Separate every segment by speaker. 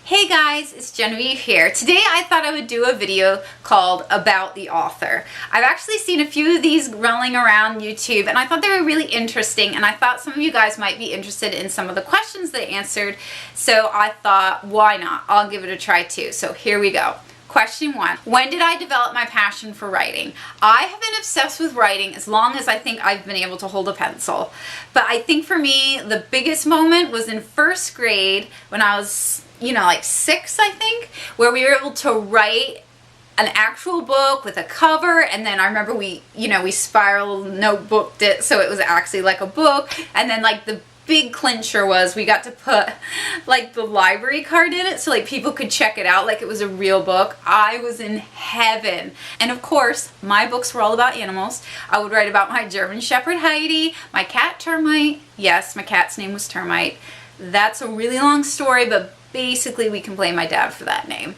Speaker 1: Hey guys, it's Genevieve here. Today I thought I would do a video called About the Author. I've actually seen a few of these rolling around YouTube and I thought they were really interesting, and I thought some of you guys might be interested in some of the questions they answered, so I thought, why not? I'll give it a try too. So here we go. Question 1. When did I develop my passion for writing? I have been obsessed with writing as long as I think I've been able to hold a pencil. But I think for me, the biggest moment was in first grade when I was, like 6, I think, where we were able to write an actual book with a cover, and then I remember we spiral notebooked it so it was actually like a book, and then like the big clincher was we got to put like the library card in it so like people could check it out like it was a real book. I was in heaven. And of course my books were all about animals. I would write about my German Shepherd Heidi, my cat Termite. Yes, my cat's name was Termite. That's a really long story, but basically we can blame my dad for that name.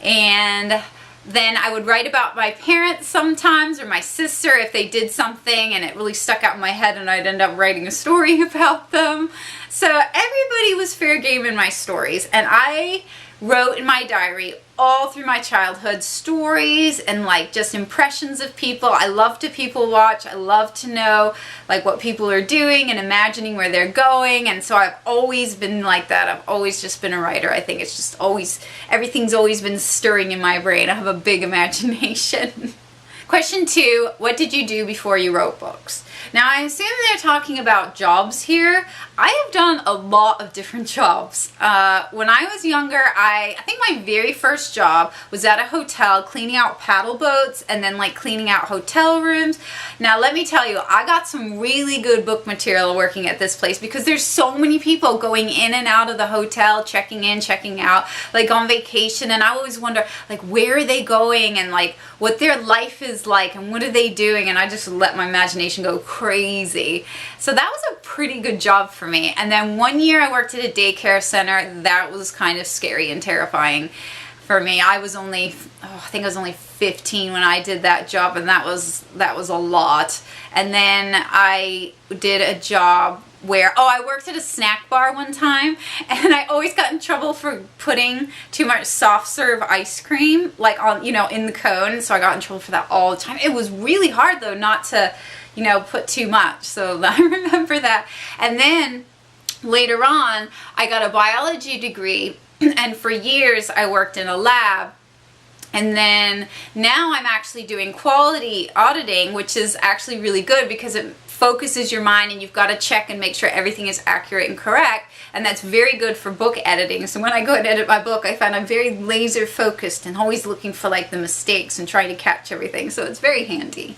Speaker 1: And then I would write about my parents sometimes, or my sister if they did something and it really stuck out in my head, and I'd end up writing a story about them. So everybody was fair game in my stories, and I wrote in my diary all through my childhood stories and like just impressions of people. I love to people watch. I love to know like what people are doing and imagining where they're going, and so I've always been like that. I've always just been a writer. I think it's just always, everything's always been stirring in my brain. I have a big imagination. Question 2, what did you do before you wrote books? Now I assume they're talking about jobs here. I have done a lot of different jobs. When I was younger, I think my very first job was at a hotel cleaning out paddle boats and then like cleaning out hotel rooms. Now let me tell you, I got some really good book material working at this place because there's so many people going in and out of the hotel, checking in, checking out, like on vacation, and I always wonder like where are they going and like what their life is like and what are they doing, and I just let my imagination go crazy. So that was a pretty good job for me. And then one year I worked at a daycare center. That was kind of scary and terrifying for me. I was only, I think I was only 15 when I did that job, and that was a lot. And then I did a job where, I worked at a snack bar one time, and I always got in trouble for putting too much soft serve ice cream like on, in the cone. So I got in trouble for that all the time. It was really hard though not to, put too much. So I remember that. And then later on, I got a biology degree, and for years I worked in a lab. And then now I'm actually doing quality auditing, which is actually really good because it focuses your mind and you've got to check and make sure everything is accurate and correct. And that's very good for book editing. So when I go and edit my book, I find I'm very laser focused and always looking for like the mistakes and trying to catch everything. So it's very handy.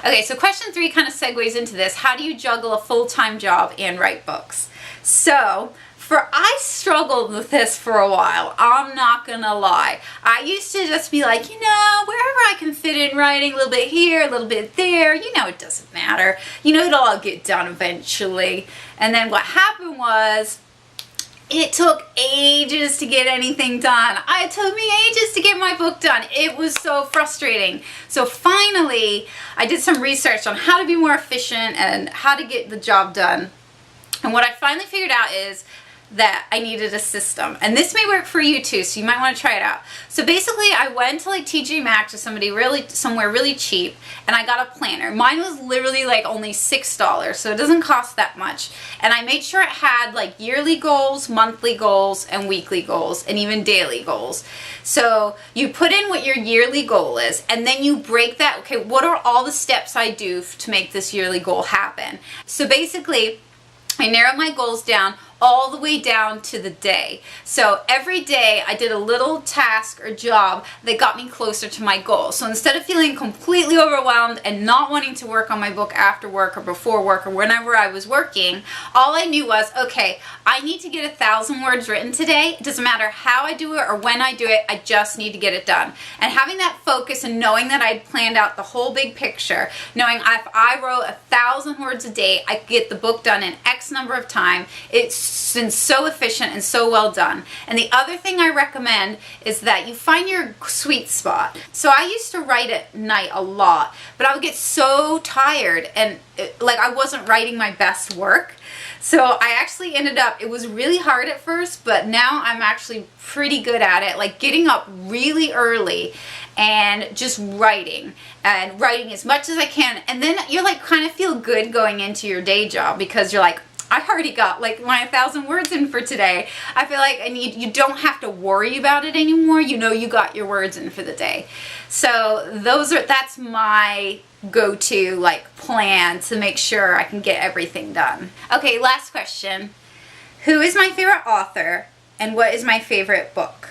Speaker 1: Okay, so question 3 kind of segues into this. How do you juggle a full-time job and write books? So I struggled with this for a while. I'm not gonna lie. I used to just be like, wherever I can fit in writing, a little bit here, a little bit there, it doesn't matter. It'll all get done eventually. And then what happened was, it took ages to get anything done. It took me ages to get my book done. It was so frustrating. So finally, I did some research on how to be more efficient and how to get the job done. And what I finally figured out is that I needed a system, and this may work for you too, so you might want to try it out. So basically I went to like TJ Maxx or somewhere really cheap, and I got a planner. Mine was literally like only $6, so it doesn't cost that much, and I made sure it had like yearly goals, monthly goals, and weekly goals, and even daily goals. So you put in what your yearly goal is, and then you break that, okay, what are all the steps I do to make this yearly goal happen? So basically I narrowed my goals down all the way down to the day. So every day I did a little task or job that got me closer to my goal. So instead of feeling completely overwhelmed and not wanting to work on my book after work or before work or whenever I was working, all I knew was, okay, I need to get 1,000 words written today. It doesn't matter how I do it or when I do it, I just need to get it done. And having that focus and knowing that I'd planned out the whole big picture, knowing if I wrote 1,000 words a day, I could get the book done in X number of time. It's been so efficient and so well done. And the other thing I recommend is that you find your sweet spot. So I used to write at night a lot, but I would get so tired and like I wasn't writing my best work. So I actually ended up, it was really hard at first, but now I'm actually pretty good at it, like getting up really early and just writing and writing as much as I can. And then you're like kind of feel good going into your day job because you're like, I already got like my 1,000 words in for today. I feel like you don't have to worry about it anymore. You know you got your words in for the day. So that's my go-to like plan to make sure I can get everything done. Okay, last question. Who is my favorite author and what is my favorite book?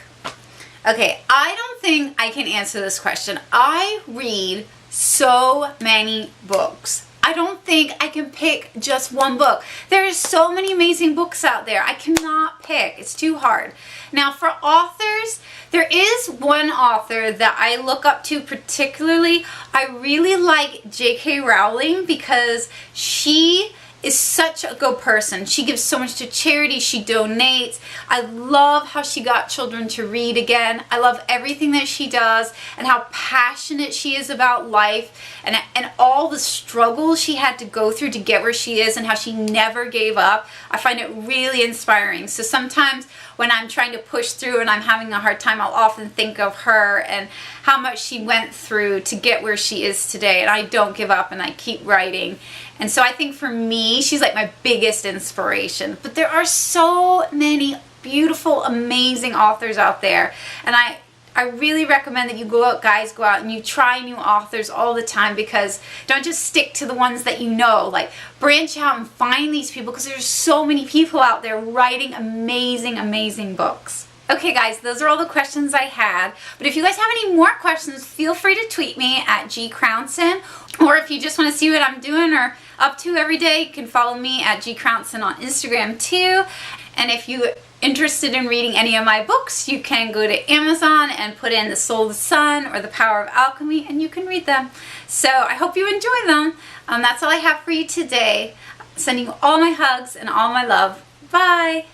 Speaker 1: Okay, I don't think I can answer this question. I read so many books. I don't think I can pick just one book. There's so many amazing books out there. I cannot pick. It's too hard. Now for authors, there is one author that I look up to particularly. I really like J.K. Rowling because she is such a good person. She gives so much to charity. She donates. I love how she got children to read again. I love everything that she does and how passionate she is about life and all the struggles she had to go through to get where she is and how she never gave up. I find it really inspiring. So sometimes when I'm trying to push through and I'm having a hard time, I'll often think of her and how much she went through to get where she is today. And I don't give up and I keep writing. And so I think for me, she's like my biggest inspiration. But there are so many beautiful, amazing authors out there. And I really recommend that you go out and you try new authors all the time, because don't just stick to the ones that you know. Like, branch out and find these people, because there's so many people out there writing amazing, amazing books. Okay guys, those are all the questions I had. But if you guys have any more questions, feel free to tweet me at @GCrownson. Or if you just want to see what I'm doing or up to every day, you can follow me at @GCrownson on Instagram too. And if you're interested in reading any of my books, you can go to Amazon and put in The Soul of the Sun or The Power of Alchemy, and you can read them. So I hope you enjoy them. That's all I have for you today. Sending you all my hugs and all my love. Bye!